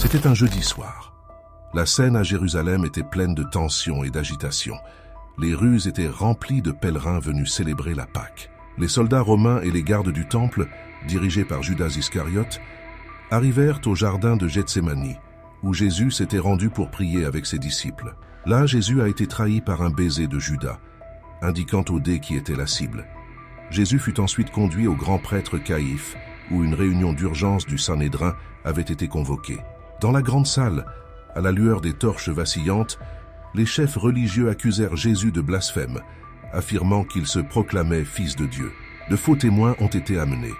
C'était un jeudi soir. La scène à Jérusalem était pleine de tension et d'agitation. Les rues étaient remplies de pèlerins venus célébrer la Pâque. Les soldats romains et les gardes du temple, dirigés par Judas Iscariote, arrivèrent au jardin de Gethsémani, où Jésus s'était rendu pour prier avec ses disciples. Là, Jésus a été trahi par un baiser de Judas, indiquant au dé qui était la cible. Jésus fut ensuite conduit au grand prêtre Caïphe, où une réunion d'urgence du Sanhédrin avait été convoquée. Dans la grande salle, à la lueur des torches vacillantes, les chefs religieux accusèrent Jésus de blasphème, affirmant qu'il se proclamait fils de Dieu. De faux témoins ont été amenés,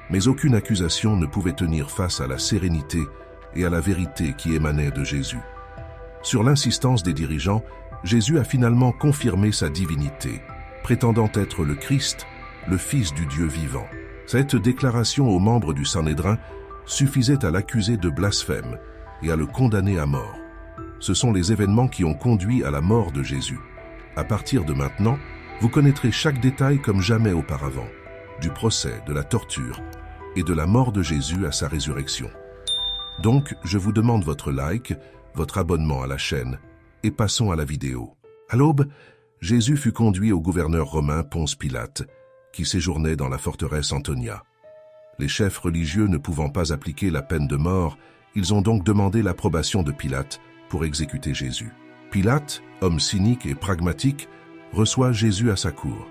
mais aucune accusation ne pouvait tenir face à la sérénité et à la vérité qui émanait de Jésus. Sur l'insistance des dirigeants, Jésus a finalement confirmé sa divinité, prétendant être le Christ, le Fils du Dieu vivant. Cette déclaration aux membres du Sanhédrin suffisait à l'accuser de blasphème et à le condamner à mort. Ce sont les événements qui ont conduit à la mort de Jésus. À partir de maintenant, vous connaîtrez chaque détail comme jamais auparavant, du procès, de la torture et de la mort de Jésus à sa résurrection. Donc, je vous demande votre like, votre abonnement à la chaîne, et passons à la vidéo. À l'aube, Jésus fut conduit au gouverneur romain Ponce Pilate, qui séjournait dans la forteresse Antonia. Les chefs religieux ne pouvant pas appliquer la peine de mort, ils ont donc demandé l'approbation de Pilate pour exécuter Jésus. Pilate, homme cynique et pragmatique, reçoit Jésus à sa cour.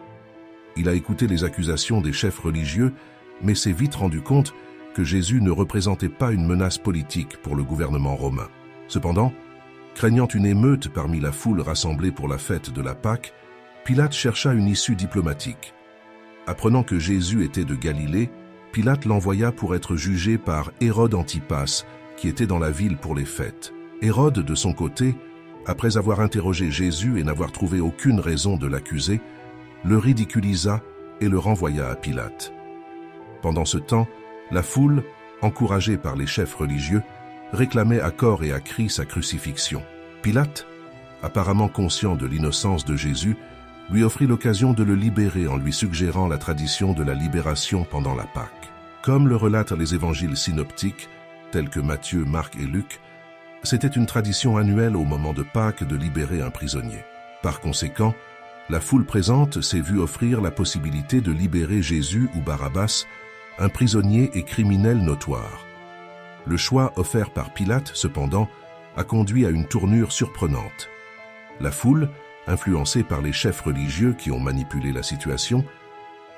Il a écouté les accusations des chefs religieux, mais s'est vite rendu compte que Jésus ne représentait pas une menace politique pour le gouvernement romain. Cependant, craignant une émeute parmi la foule rassemblée pour la fête de la Pâque, Pilate chercha une issue diplomatique. Apprenant que Jésus était de Galilée, Pilate l'envoya pour être jugé par Hérode Antipas, qui était dans la ville pour les fêtes. Hérode, de son côté, après avoir interrogé Jésus et n'avoir trouvé aucune raison de l'accuser, le ridiculisa et le renvoya à Pilate. Pendant ce temps, la foule, encouragée par les chefs religieux, réclamait à corps et à cri sa crucifixion. Pilate, apparemment conscient de l'innocence de Jésus, lui offrit l'occasion de le libérer en lui suggérant la tradition de la libération pendant la Pâque. Comme le relatent les évangiles synoptiques, tels que Matthieu, Marc et Luc, c'était une tradition annuelle au moment de Pâques de libérer un prisonnier. Par conséquent, la foule présente s'est vue offrir la possibilité de libérer Jésus ou Barabbas, un prisonnier et criminel notoire. Le choix offert par Pilate, cependant, a conduit à une tournure surprenante. La foule, influencée par les chefs religieux qui ont manipulé la situation,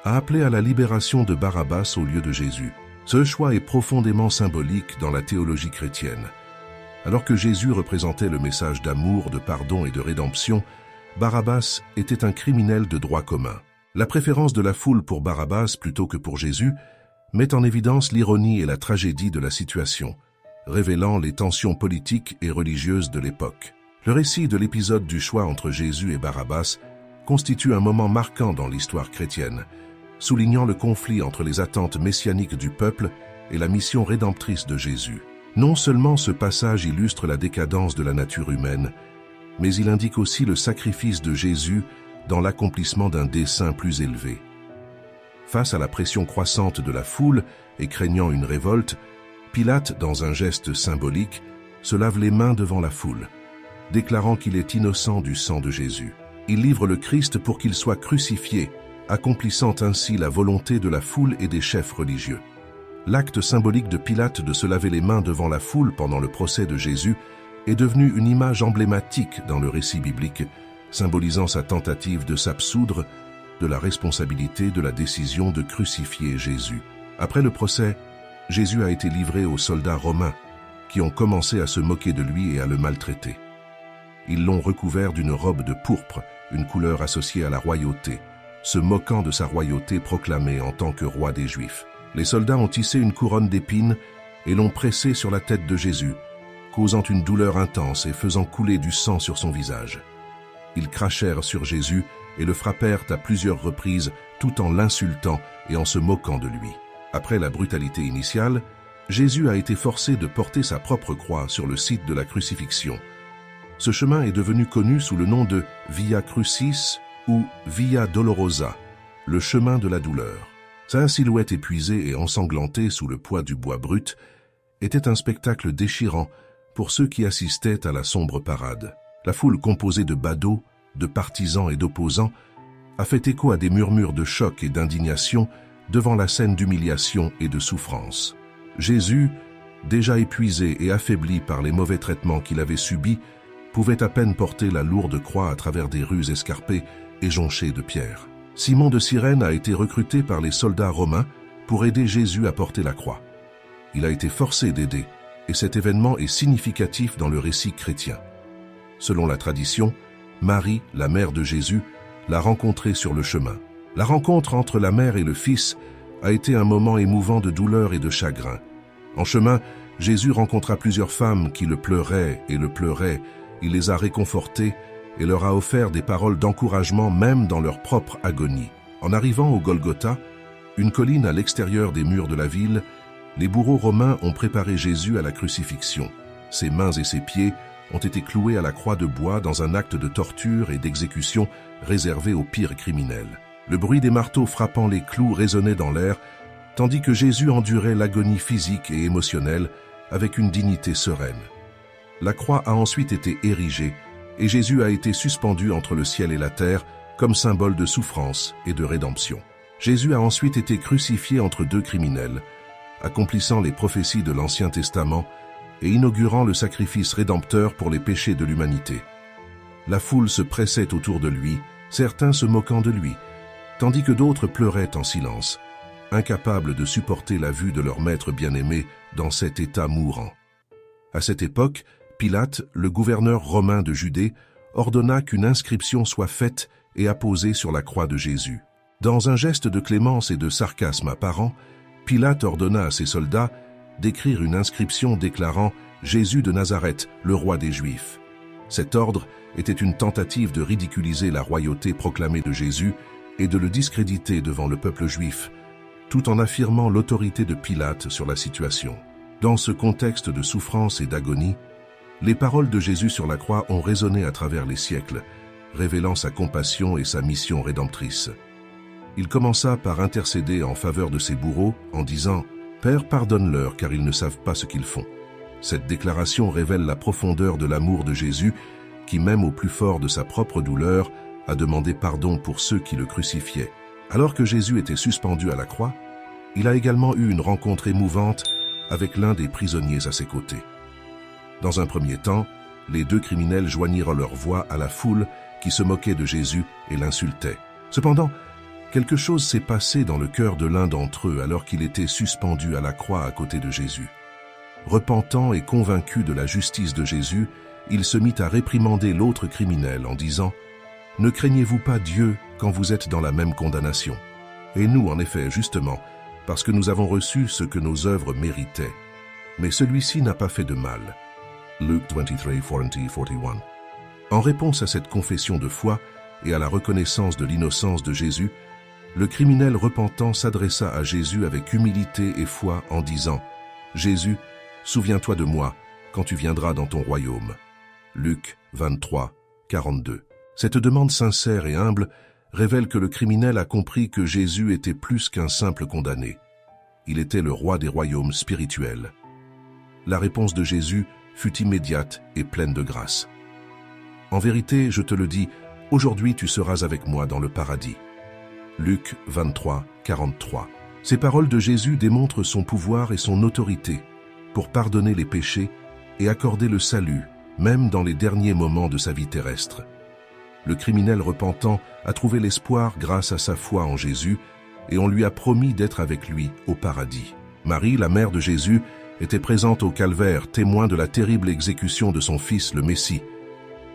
a appelé à la libération de Barabbas au lieu de Jésus. Ce choix est profondément symbolique dans la théologie chrétienne. Alors que Jésus représentait le message d'amour, de pardon et de rédemption, Barabbas était un criminel de droit commun. La préférence de la foule pour Barabbas plutôt que pour Jésus met en évidence l'ironie et la tragédie de la situation, révélant les tensions politiques et religieuses de l'époque. Le récit de l'épisode du choix entre Jésus et Barabbas constitue un moment marquant dans l'histoire chrétienne, soulignant le conflit entre les attentes messianiques du peuple et la mission rédemptrice de Jésus. Non seulement ce passage illustre la décadence de la nature humaine, mais il indique aussi le sacrifice de Jésus dans l'accomplissement d'un dessein plus élevé. Face à la pression croissante de la foule et craignant une révolte, Pilate, dans un geste symbolique, se lave les mains devant la foule, déclarant qu'il est innocent du sang de Jésus. Il livre le Christ pour qu'il soit crucifié, accomplissant ainsi la volonté de la foule et des chefs religieux. L'acte symbolique de Pilate de se laver les mains devant la foule pendant le procès de Jésus est devenu une image emblématique dans le récit biblique, symbolisant sa tentative de s'absoudre de la responsabilité de la décision de crucifier Jésus. Après le procès, Jésus a été livré aux soldats romains, qui ont commencé à se moquer de lui et à le maltraiter. Ils l'ont recouvert d'une robe de pourpre, une couleur associée à la royauté, se moquant de sa royauté proclamée en tant que roi des Juifs. Les soldats ont tissé une couronne d'épines et l'ont pressée sur la tête de Jésus, causant une douleur intense et faisant couler du sang sur son visage. Ils crachèrent sur Jésus et le frappèrent à plusieurs reprises tout en l'insultant et en se moquant de lui. Après la brutalité initiale, Jésus a été forcé de porter sa propre croix sur le site de la crucifixion. Ce chemin est devenu connu sous le nom de Via Crucis ou Via Dolorosa, le chemin de la douleur. Sa silhouette épuisée et ensanglantée sous le poids du bois brut était un spectacle déchirant pour ceux qui assistaient à la sombre parade. La foule composée de badauds, de partisans et d'opposants a fait écho à des murmures de choc et d'indignation devant la scène d'humiliation et de souffrance. Jésus, déjà épuisé et affaibli par les mauvais traitements qu'il avait subis, pouvait à peine porter la lourde croix à travers des rues escarpées et jonchées de pierres. Simon de Cyrène a été recruté par les soldats romains pour aider Jésus à porter la croix. Il a été forcé d'aider, et cet événement est significatif dans le récit chrétien. Selon la tradition, Marie, la mère de Jésus, l'a rencontré sur le chemin. La rencontre entre la mère et le fils a été un moment émouvant de douleur et de chagrin. En chemin, Jésus rencontra plusieurs femmes qui le pleuraient. Il les a réconfortées et leur a offert des paroles d'encouragement même dans leur propre agonie. En arrivant au Golgotha, une colline à l'extérieur des murs de la ville, les bourreaux romains ont préparé Jésus à la crucifixion. Ses mains et ses pieds ont été cloués à la croix de bois dans un acte de torture et d'exécution réservé aux pires criminels. Le bruit des marteaux frappant les clous résonnait dans l'air, tandis que Jésus endurait l'agonie physique et émotionnelle avec une dignité sereine. La croix a ensuite été érigée et Jésus a été suspendu entre le ciel et la terre comme symbole de souffrance et de rédemption. Jésus a ensuite été crucifié entre deux criminels, accomplissant les prophéties de l'Ancien Testament et inaugurant le sacrifice rédempteur pour les péchés de l'humanité. La foule se pressait autour de lui, certains se moquant de lui, tandis que d'autres pleuraient en silence, incapables de supporter la vue de leur maître bien-aimé dans cet état mourant. À cette époque, Pilate, le gouverneur romain de Judée, ordonna qu'une inscription soit faite et apposée sur la croix de Jésus. Dans un geste de clémence et de sarcasme apparent, Pilate ordonna à ses soldats d'écrire une inscription déclarant « Jésus de Nazareth, le roi des Juifs ». Cet ordre était une tentative de ridiculiser la royauté proclamée de Jésus et de le discréditer devant le peuple juif, tout en affirmant l'autorité de Pilate sur la situation. Dans ce contexte de souffrance et d'agonie, les paroles de Jésus sur la croix ont résonné à travers les siècles, révélant sa compassion et sa mission rédemptrice. Il commença par intercéder en faveur de ses bourreaux en disant « Père, pardonne-leur car ils ne savent pas ce qu'ils font ». Cette déclaration révèle la profondeur de l'amour de Jésus qui, même au plus fort de sa propre douleur, a demandé pardon pour ceux qui le crucifiaient. Alors que Jésus était suspendu à la croix, il a également eu une rencontre émouvante avec l'un des prisonniers à ses côtés. Dans un premier temps, les deux criminels joignirent leur voix à la foule qui se moquait de Jésus et l'insultait. Cependant, quelque chose s'est passé dans le cœur de l'un d'entre eux alors qu'il était suspendu à la croix à côté de Jésus. Repentant et convaincu de la justice de Jésus, il se mit à réprimander l'autre criminel en disant « Ne craignez-vous pas Dieu quand vous êtes dans la même condamnation? Et nous, en effet, justement, parce que nous avons reçu ce que nos œuvres méritaient. Mais celui-ci n'a pas fait de mal. » Luke 23:40-41. En réponse à cette confession de foi et à la reconnaissance de l'innocence de Jésus, le criminel repentant s'adressa à Jésus avec humilité et foi en disant « Jésus, souviens-toi de moi quand tu viendras dans ton royaume. » Luc 23:42. Cette demande sincère et humble révèle que le criminel a compris que Jésus était plus qu'un simple condamné. Il était le roi des royaumes spirituels. La réponse de Jésus fut immédiate et pleine de grâce. « En vérité, je te le dis, aujourd'hui tu seras avec moi dans le paradis. » Luc 23:43. Ces paroles de Jésus démontrent son pouvoir et son autorité pour pardonner les péchés et accorder le salut, même dans les derniers moments de sa vie terrestre. Le criminel repentant a trouvé l'espoir grâce à sa foi en Jésus et on lui a promis d'être avec lui au paradis. Marie, la mère de Jésus, était présente au calvaire, témoin de la terrible exécution de son fils, le Messie.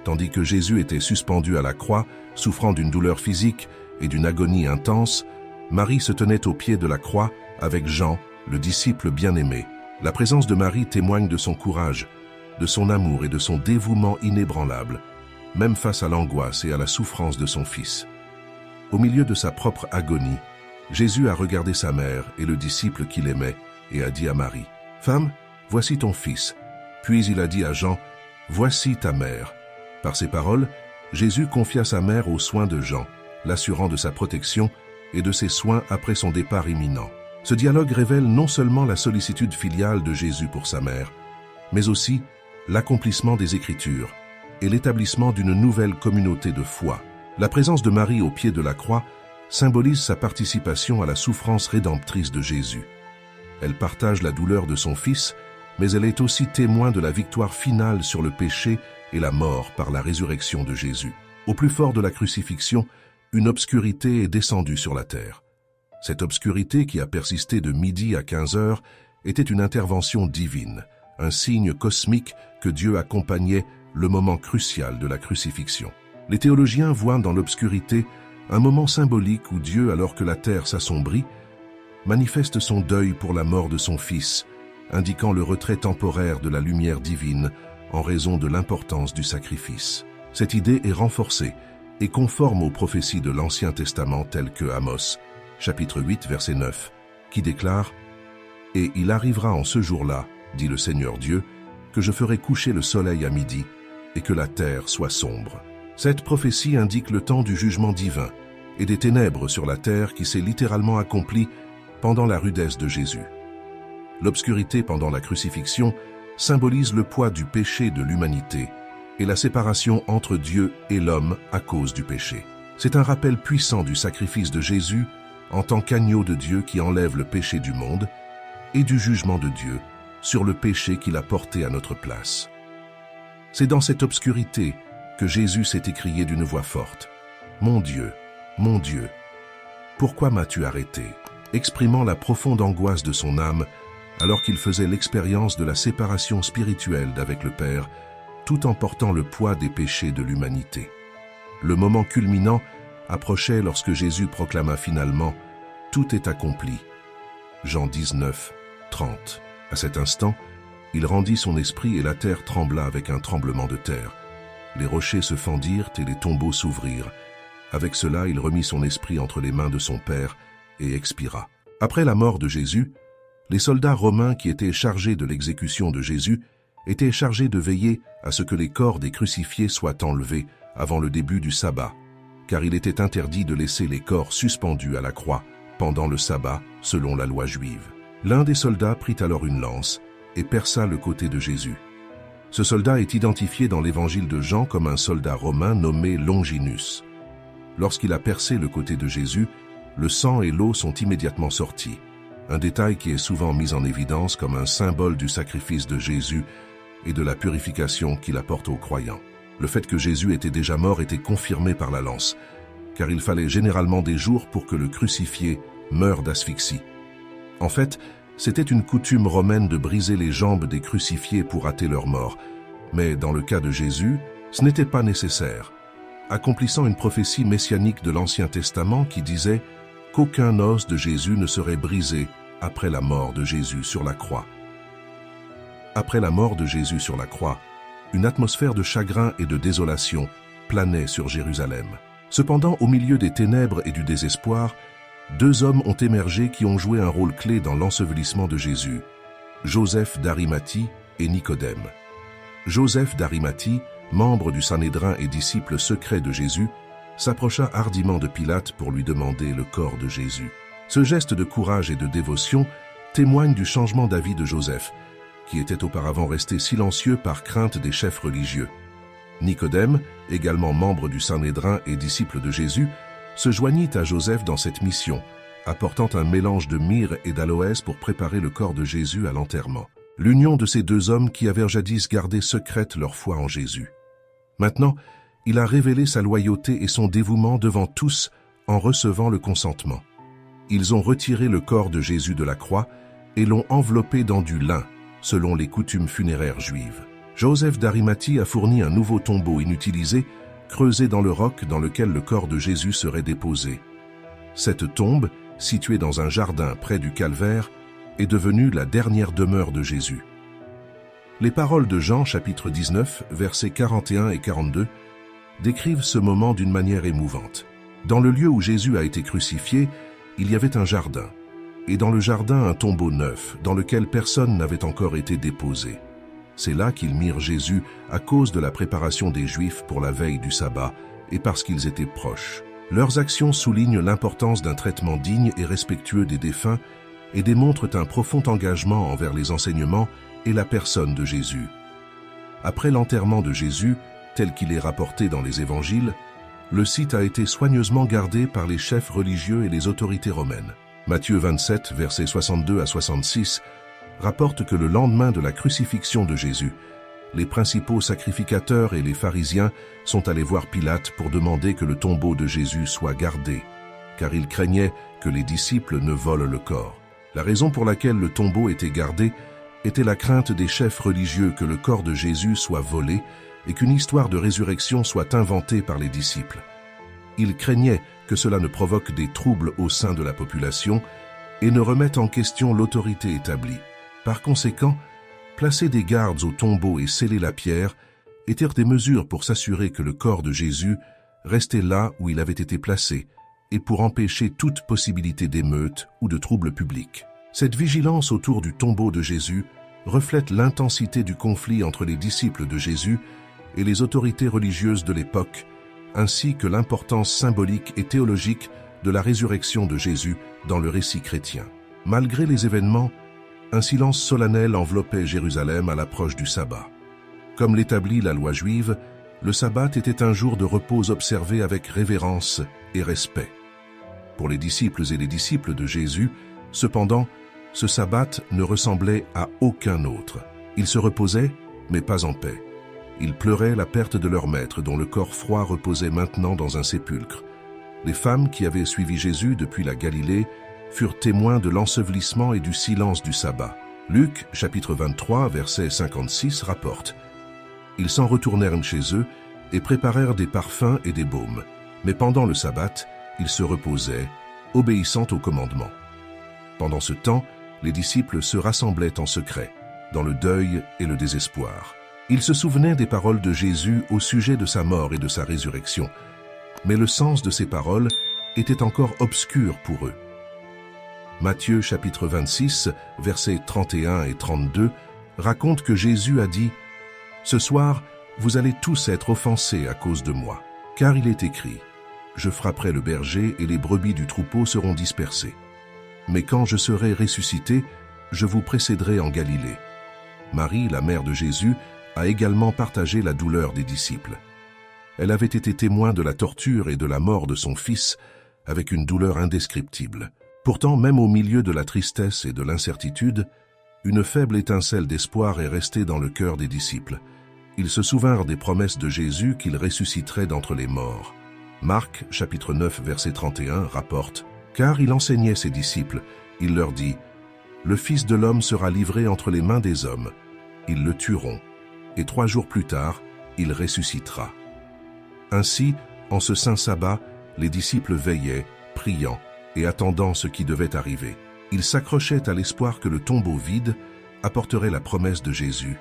Tandis que Jésus était suspendu à la croix, souffrant d'une douleur physique et d'une agonie intense, Marie se tenait au pied de la croix avec Jean, le disciple bien-aimé. La présence de Marie témoigne de son courage, de son amour et de son dévouement inébranlable, même face à l'angoisse et à la souffrance de son fils. Au milieu de sa propre agonie, Jésus a regardé sa mère et le disciple qu'il aimait et a dit à Marie, « Femme, voici ton fils. » Puis il a dit à Jean, « Voici ta mère. » Par ces paroles, Jésus confia sa mère aux soins de Jean, l'assurant de sa protection et de ses soins après son départ imminent. Ce dialogue révèle non seulement la sollicitude filiale de Jésus pour sa mère, mais aussi l'accomplissement des Écritures et l'établissement d'une nouvelle communauté de foi. La présence de Marie au pied de la croix symbolise sa participation à la souffrance rédemptrice de Jésus. Elle partage la douleur de son Fils, mais elle est aussi témoin de la victoire finale sur le péché et la mort par la résurrection de Jésus. Au plus fort de la crucifixion, une obscurité est descendue sur la terre. Cette obscurité, qui a persisté de midi à 15 heures, était une intervention divine, un signe cosmique que Dieu accompagnait le moment crucial de la crucifixion. Les théologiens voient dans l'obscurité un moment symbolique où Dieu, alors que la terre s'assombrit, manifeste son deuil pour la mort de son Fils, indiquant le retrait temporaire de la lumière divine en raison de l'importance du sacrifice. Cette idée est renforcée et conforme aux prophéties de l'Ancien Testament telles que Amos, chapitre 8, verset 9, qui déclare « Et il arrivera en ce jour-là, dit le Seigneur Dieu, que je ferai coucher le soleil à midi et que la terre soit sombre. » Cette prophétie indique le temps du jugement divin et des ténèbres sur la terre qui s'est littéralement accomplie pendant la rudesse de Jésus. L'obscurité pendant la crucifixion symbolise le poids du péché de l'humanité et la séparation entre Dieu et l'homme à cause du péché. C'est un rappel puissant du sacrifice de Jésus en tant qu'agneau de Dieu qui enlève le péché du monde et du jugement de Dieu sur le péché qu'il a porté à notre place. C'est dans cette obscurité que Jésus s'est écrié d'une voix forte « Mon Dieu, pourquoi m'as-tu arrêté ?» exprimant la profonde angoisse de son âme alors qu'il faisait l'expérience de la séparation spirituelle d'avec le Père, tout en portant le poids des péchés de l'humanité. Le moment culminant approchait lorsque Jésus proclama finalement « Tout est accompli ». Jean 19, 30. À cet instant, il rendit son esprit et la terre trembla avec un tremblement de terre. Les rochers se fendirent et les tombeaux s'ouvrirent. Avec cela, il remit son esprit entre les mains de son Père et expira. Après la mort de Jésus, les soldats romains qui étaient chargés de l'exécution de Jésus étaient chargés de veiller à ce que les corps des crucifiés soient enlevés avant le début du sabbat, car il était interdit de laisser les corps suspendus à la croix pendant le sabbat selon la loi juive. L'un des soldats prit alors une lance et perça le côté de Jésus. Ce soldat est identifié dans l'évangile de Jean comme un soldat romain nommé Longinus. Lorsqu'il a percé le côté de Jésus, le sang et l'eau sont immédiatement sortis, un détail qui est souvent mis en évidence comme un symbole du sacrifice de Jésus et de la purification qu'il apporte aux croyants. Le fait que Jésus était déjà mort était confirmé par la lance, car il fallait généralement des jours pour que le crucifié meure d'asphyxie. En fait, c'était une coutume romaine de briser les jambes des crucifiés pour hâter leur mort, mais dans le cas de Jésus, ce n'était pas nécessaire, accomplissant une prophétie messianique de l'Ancien Testament qui disait qu'aucun os de Jésus ne serait brisé après la mort de Jésus sur la croix. Après la mort de Jésus sur la croix, une atmosphère de chagrin et de désolation planait sur Jérusalem. Cependant, au milieu des ténèbres et du désespoir, deux hommes ont émergé qui ont joué un rôle clé dans l'ensevelissement de Jésus, Joseph d'Arimathie et Nicodème. Joseph d'Arimathie, membre du Sanhédrin et disciple secret de Jésus, s'approcha hardiment de Pilate pour lui demander le corps de Jésus. Ce geste de courage et de dévotion témoigne du changement d'avis de Joseph, qui était auparavant resté silencieux par crainte des chefs religieux. Nicodème, également membre du Sanhédrin et disciple de Jésus, se joignit à Joseph dans cette mission, apportant un mélange de myrrhe et d'aloès pour préparer le corps de Jésus à l'enterrement. L'union de ces deux hommes qui avaient jadis gardé secrète leur foi en Jésus. Maintenant, il a révélé sa loyauté et son dévouement devant tous en recevant le consentement. Ils ont retiré le corps de Jésus de la croix et l'ont enveloppé dans du lin, selon les coutumes funéraires juives. Joseph d'Arimathie a fourni un nouveau tombeau inutilisé, creusé dans le roc dans lequel le corps de Jésus serait déposé. Cette tombe, située dans un jardin près du calvaire, est devenue la dernière demeure de Jésus. Les paroles de Jean, chapitre 19, versets 41 et 42, décrivent ce moment d'une manière émouvante. Dans le lieu où Jésus a été crucifié, il y avait un jardin, et dans le jardin un tombeau neuf, dans lequel personne n'avait encore été déposé. C'est là qu'ils mirent Jésus à cause de la préparation des Juifs pour la veille du sabbat et parce qu'ils étaient proches. Leurs actions soulignent l'importance d'un traitement digne et respectueux des défunts et démontrent un profond engagement envers les enseignements et la personne de Jésus. Après l'enterrement de Jésus, tel qu'il est rapporté dans les évangiles, le site a été soigneusement gardé par les chefs religieux et les autorités romaines. Matthieu 27, versets 62 à 66, rapporte que le lendemain de la crucifixion de Jésus, les principaux sacrificateurs et les pharisiens sont allés voir Pilate pour demander que le tombeau de Jésus soit gardé, car ils craignaient que les disciples ne volent le corps. La raison pour laquelle le tombeau était gardé était la crainte des chefs religieux que le corps de Jésus soit volé et qu'une histoire de résurrection soit inventée par les disciples. Ils craignaient que cela ne provoque des troubles au sein de la population et ne remette en question l'autorité établie. Par conséquent, placer des gardes au tombeau et sceller la pierre étaient des mesures pour s'assurer que le corps de Jésus restait là où il avait été placé et pour empêcher toute possibilité d'émeute ou de troubles publics. Cette vigilance autour du tombeau de Jésus reflète l'intensité du conflit entre les disciples de Jésus et les autorités religieuses de l'époque, ainsi que l'importance symbolique et théologique de la résurrection de Jésus dans le récit chrétien. Malgré les événements, un silence solennel enveloppait Jérusalem à l'approche du sabbat. Comme l'établit la loi juive, le sabbat était un jour de repos observé avec révérence et respect. Pour les disciples et les disciples de Jésus, cependant, ce sabbat ne ressemblait à aucun autre. Ils se reposaient, mais pas en paix. Ils pleuraient la perte de leur maître, dont le corps froid reposait maintenant dans un sépulcre. Les femmes qui avaient suivi Jésus depuis la Galilée furent témoins de l'ensevelissement et du silence du sabbat. Luc, chapitre 23, verset 56, rapporte « Ils s'en retournèrent chez eux et préparèrent des parfums et des baumes. Mais pendant le sabbat, ils se reposaient, obéissant au commandement. Pendant ce temps, les disciples se rassemblaient en secret, dans le deuil et le désespoir. Ils se souvenaient des paroles de Jésus au sujet de sa mort et de sa résurrection, mais le sens de ces paroles était encore obscur pour eux. Matthieu chapitre 26, versets 31 et 32, raconte que Jésus a dit « Ce soir, vous allez tous être offensés à cause de moi, car il est écrit « Je frapperai le berger et les brebis du troupeau seront dispersées. Mais quand je serai ressuscité, je vous précéderai en Galilée. » Marie, la mère de Jésus, a également partagé la douleur des disciples. Elle avait été témoin de la torture et de la mort de son fils avec une douleur indescriptible. Pourtant, même au milieu de la tristesse et de l'incertitude, une faible étincelle d'espoir est restée dans le cœur des disciples. Ils se souvinrent des promesses de Jésus qu'il ressusciterait d'entre les morts. Marc, chapitre 9, verset 31, rapporte « Car il enseignait ses disciples, il leur dit « Le Fils de l'homme sera livré entre les mains des hommes. Ils le tueront, et 3 jours plus tard, il ressuscitera. » Ainsi, en ce saint sabbat, les disciples veillaient, priant et attendant ce qui devait arriver. Ils s'accrochaient à l'espoir que le tombeau vide apporterait la promesse de Jésus,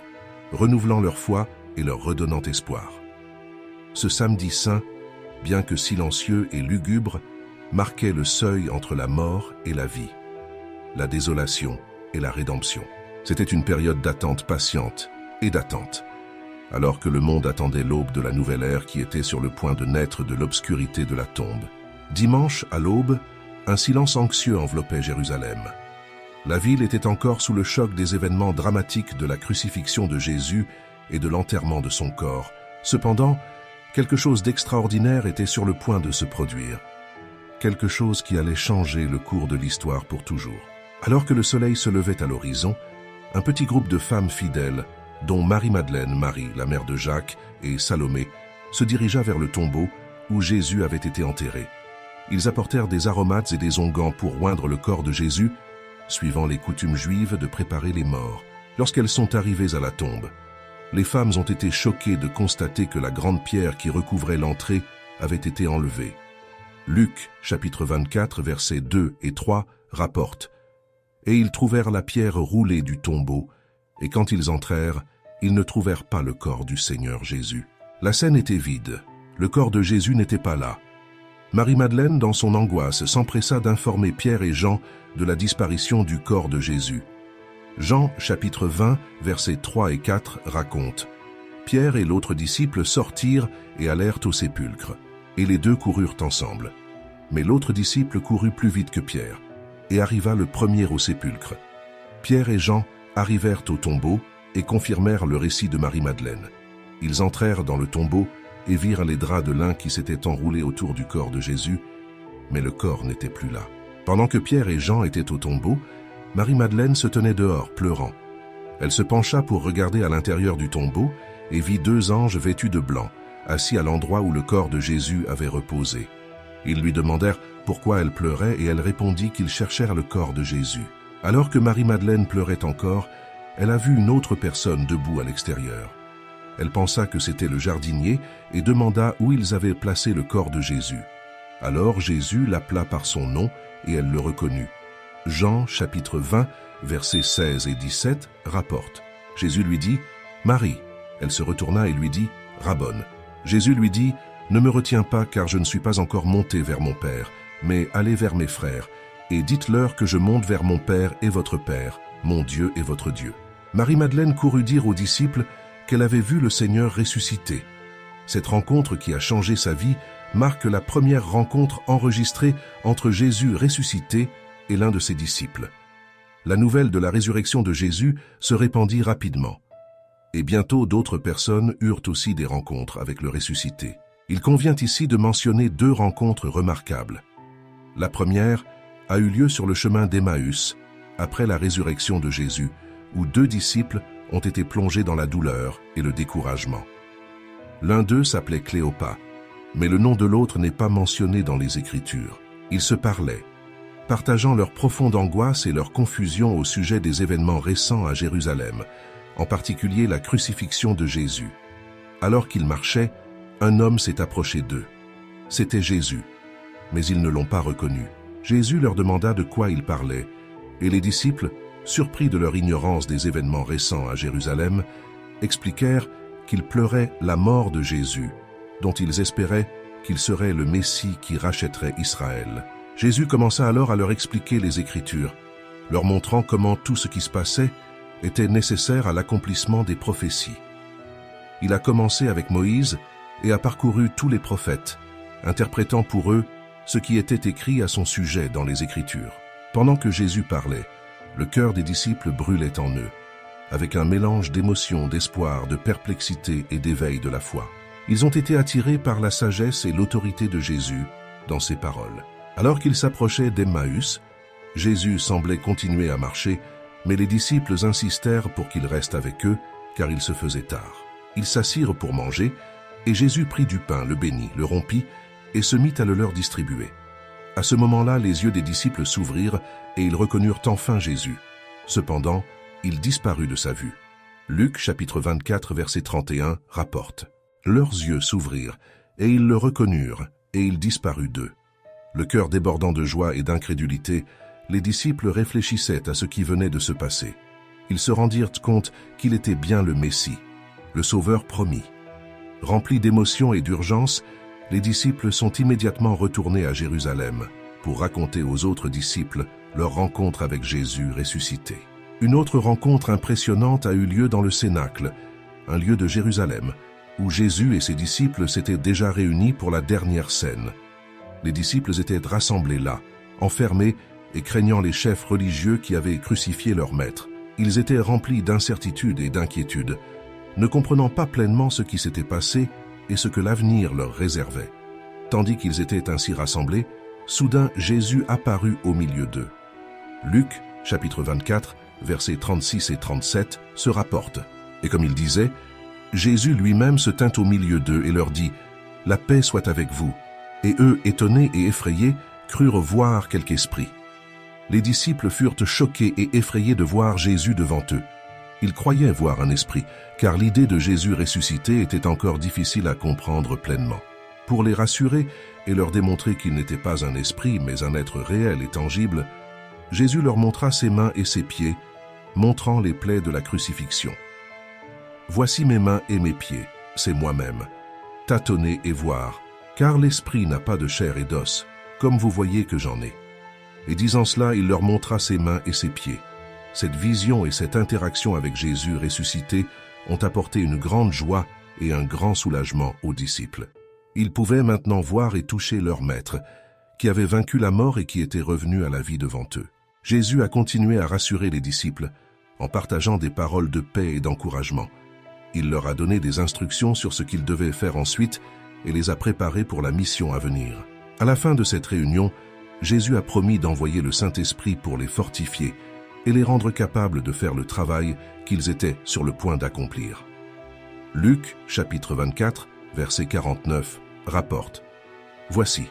renouvelant leur foi et leur redonnant espoir. Ce samedi saint, bien que silencieux et lugubre, marquait le seuil entre la mort et la vie, la désolation et la rédemption. C'était une période d'attente patiente et d'attente, alors que le monde attendait l'aube de la nouvelle ère qui était sur le point de naître de l'obscurité de la tombe. Dimanche, à l'aube, un silence anxieux enveloppait Jérusalem. La ville était encore sous le choc des événements dramatiques de la crucifixion de Jésus et de l'enterrement de son corps. Cependant, quelque chose d'extraordinaire était sur le point de se produire. Quelque chose qui allait changer le cours de l'histoire pour toujours. Alors que le soleil se levait à l'horizon, un petit groupe de femmes fidèles, dont Marie-Madeleine, Marie, la mère de Jacques, et Salomé, se dirigea vers le tombeau où Jésus avait été enterré. Ils apportèrent des aromates et des onguents pour oindre le corps de Jésus, suivant les coutumes juives de préparer les morts. Lorsqu'elles sont arrivées à la tombe, les femmes ont été choquées de constater que la grande pierre qui recouvrait l'entrée avait été enlevée. Luc, chapitre 24, versets 2 et 3, rapporte « Et ils trouvèrent la pierre roulée du tombeau, et quand ils entrèrent, ils ne trouvèrent pas le corps du Seigneur Jésus. » La scène était vide, le corps de Jésus n'était pas là. Marie-Madeleine, dans son angoisse, s'empressa d'informer Pierre et Jean de la disparition du corps de Jésus. Jean, chapitre 20, versets 3 et 4, raconte « Pierre et l'autre disciple sortirent et allèrent au sépulcre, et les deux coururent ensemble. Mais l'autre disciple courut plus vite que Pierre, et arriva le premier au sépulcre. Pierre et Jean arrivèrent au tombeau et confirmèrent le récit de Marie-Madeleine. Ils entrèrent dans le tombeau et virent les draps de lin qui s'étaient enroulés autour du corps de Jésus, mais le corps n'était plus là. Pendant que Pierre et Jean étaient au tombeau, Marie-Madeleine se tenait dehors, pleurant. Elle se pencha pour regarder à l'intérieur du tombeau et vit 2 anges vêtus de blanc, assis à l'endroit où le corps de Jésus avait reposé. Ils lui demandèrent pourquoi elle pleurait et elle répondit qu'ils cherchèrent le corps de Jésus. Alors que Marie-Madeleine pleurait encore, elle a vu une autre personne debout à l'extérieur. Elle pensa que c'était le jardinier et demanda où ils avaient placé le corps de Jésus. Alors Jésus l'appela par son nom et elle le reconnut. Jean, chapitre 20, versets 16 et 17, rapporte. Jésus lui dit « Marie ». Elle se retourna et lui dit « Rabbon ». Jésus lui dit « Ne me retiens pas car je ne suis pas encore monté vers mon Père, mais allez vers mes frères, et dites-leur que je monte vers mon Père et votre Père, mon Dieu et votre Dieu. » Marie-Madeleine courut dire aux disciples qu'elle avait vu le Seigneur ressuscité. Cette rencontre qui a changé sa vie marque la première rencontre enregistrée entre Jésus ressuscité et l'un de ses disciples. La nouvelle de la résurrection de Jésus se répandit rapidement. Et bientôt d'autres personnes eurent aussi des rencontres avec le ressuscité. Il convient ici de mentionner 2 rencontres remarquables. La première a eu lieu sur le chemin d'Emmaüs, après la résurrection de Jésus, où 2 disciples ont été plongés dans la douleur et le découragement. L'un d'eux s'appelait Cléopas, mais le nom de l'autre n'est pas mentionné dans les Écritures. Ils se parlaient, partageant leur profonde angoisse et leur confusion au sujet des événements récents à Jérusalem, en particulier la crucifixion de Jésus. Alors qu'ils marchaient, un homme s'est approché d'eux. C'était Jésus, mais ils ne l'ont pas reconnu. Jésus leur demanda de quoi ils parlaient, et les disciples, surpris de leur ignorance des événements récents à Jérusalem, expliquèrent qu'ils pleuraient la mort de Jésus, dont ils espéraient qu'il serait le Messie qui rachèterait Israël. Jésus commença alors à leur expliquer les Écritures, leur montrant comment tout ce qui se passait était nécessaire à l'accomplissement des prophéties. Il a commencé avec Moïse et a parcouru tous les prophètes, interprétant pour eux ce qui était écrit à son sujet dans les Écritures. Pendant que Jésus parlait, le cœur des disciples brûlait en eux, avec un mélange d'émotions, d'espoir, de perplexité et d'éveil de la foi. Ils ont été attirés par la sagesse et l'autorité de Jésus dans ses paroles. Alors qu'ils s'approchaient d'Emmaüs, Jésus semblait continuer à marcher, mais les disciples insistèrent pour qu'il reste avec eux, car il se faisait tard. Ils s'assirent pour manger, et Jésus prit du pain, le bénit, le rompit, et se mit à le leur distribuer. À ce moment-là, les yeux des disciples s'ouvrirent, et ils reconnurent enfin Jésus. Cependant, il disparut de sa vue. Luc, chapitre 24, verset 31, rapporte. Leurs yeux s'ouvrirent, et ils le reconnurent, et il disparut d'eux. Le cœur débordant de joie et d'incrédulité, les disciples réfléchissaient à ce qui venait de se passer. Ils se rendirent compte qu'il était bien le Messie, le Sauveur promis. Remplis d'émotion et d'urgence, les disciples sont immédiatement retournés à Jérusalem pour raconter aux autres disciples leur rencontre avec Jésus ressuscité. Une autre rencontre impressionnante a eu lieu dans le Cénacle, un lieu de Jérusalem, où Jésus et ses disciples s'étaient déjà réunis pour la dernière scène. Les disciples étaient rassemblés là, enfermés et craignant les chefs religieux qui avaient crucifié leur maître. Ils étaient remplis d'incertitude et d'inquiétude, ne comprenant pas pleinement ce qui s'était passé et ce que l'avenir leur réservait. Tandis qu'ils étaient ainsi rassemblés, soudain Jésus apparut au milieu d'eux. Luc, chapitre 24, versets 36 et 37, se rapporte. Et comme il disait, Jésus lui-même se tint au milieu d'eux et leur dit « La paix soit avec vous ». Et eux, étonnés et effrayés, crurent voir quelque esprit. Les disciples furent choqués et effrayés de voir Jésus devant eux. Ils croyaient voir un esprit, car l'idée de Jésus ressuscité était encore difficile à comprendre pleinement. Pour les rassurer et leur démontrer qu'il n'était pas un esprit, mais un être réel et tangible, Jésus leur montra ses mains et ses pieds, montrant les plaies de la crucifixion. « Voici mes mains et mes pieds, c'est moi-même. Tâtonnez et voir, car l'esprit n'a pas de chair et d'os, comme vous voyez que j'en ai. » Et disant cela, il leur montra ses mains et ses pieds. Cette vision et cette interaction avec Jésus ressuscité ont apporté une grande joie et un grand soulagement aux disciples. Ils pouvaient maintenant voir et toucher leur maître, qui avait vaincu la mort et qui était revenu à la vie devant eux. Jésus a continué à rassurer les disciples en partageant des paroles de paix et d'encouragement. Il leur a donné des instructions sur ce qu'ils devaient faire ensuite et les a préparés pour la mission à venir. À la fin de cette réunion, Jésus a promis d'envoyer le Saint-Esprit pour les fortifier et les rendre capables de faire le travail qu'ils étaient sur le point d'accomplir. Luc, chapitre 24, verset 49, rapporte « Voici,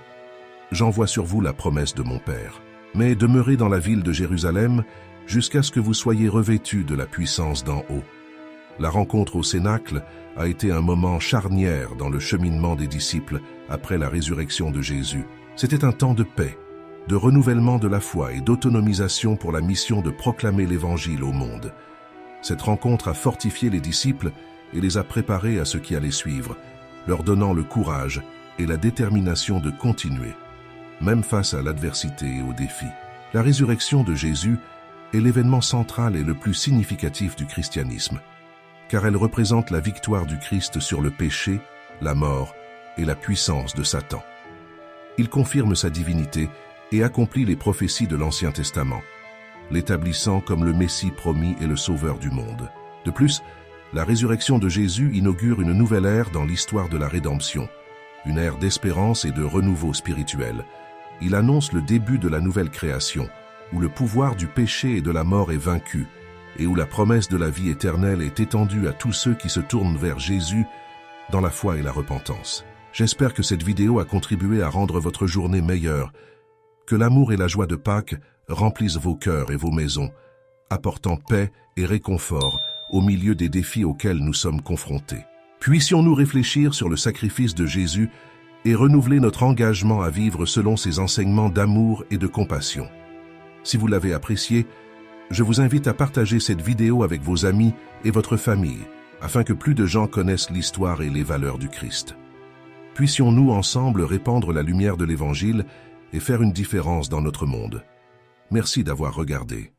j'envoie sur vous la promesse de mon Père, mais demeurez dans la ville de Jérusalem jusqu'à ce que vous soyez revêtus de la puissance d'en haut. » La rencontre au Cénacle a été un moment charnière dans le cheminement des disciples après la résurrection de Jésus. C'était un temps de paix, de renouvellement de la foi et d'autonomisation pour la mission de proclamer l'Évangile au monde. Cette rencontre a fortifié les disciples et les a préparés à ce qui allait suivre, leur donnant le courage et la détermination de continuer, même face à l'adversité et aux défis. La résurrection de Jésus est l'événement central et le plus significatif du christianisme, car elle représente la victoire du Christ sur le péché, la mort et la puissance de Satan. Il confirme sa divinité et accomplit les prophéties de l'Ancien Testament, l'établissant comme le Messie promis et le Sauveur du monde. De plus, la résurrection de Jésus inaugure une nouvelle ère dans l'histoire de la rédemption, une ère d'espérance et de renouveau spirituel. Il annonce le début de la nouvelle création, où le pouvoir du péché et de la mort est vaincu, et où la promesse de la vie éternelle est étendue à tous ceux qui se tournent vers Jésus dans la foi et la repentance. J'espère que cette vidéo a contribué à rendre votre journée meilleure, que l'amour et la joie de Pâques remplissent vos cœurs et vos maisons, apportant paix et réconfort au milieu des défis auxquels nous sommes confrontés. Puissions-nous réfléchir sur le sacrifice de Jésus et renouveler notre engagement à vivre selon ses enseignements d'amour et de compassion. Si vous l'avez apprécié, je vous invite à partager cette vidéo avec vos amis et votre famille, afin que plus de gens connaissent l'histoire et les valeurs du Christ. Puissions-nous ensemble répandre la lumière de l'Évangile et faire une différence dans notre monde. Merci d'avoir regardé.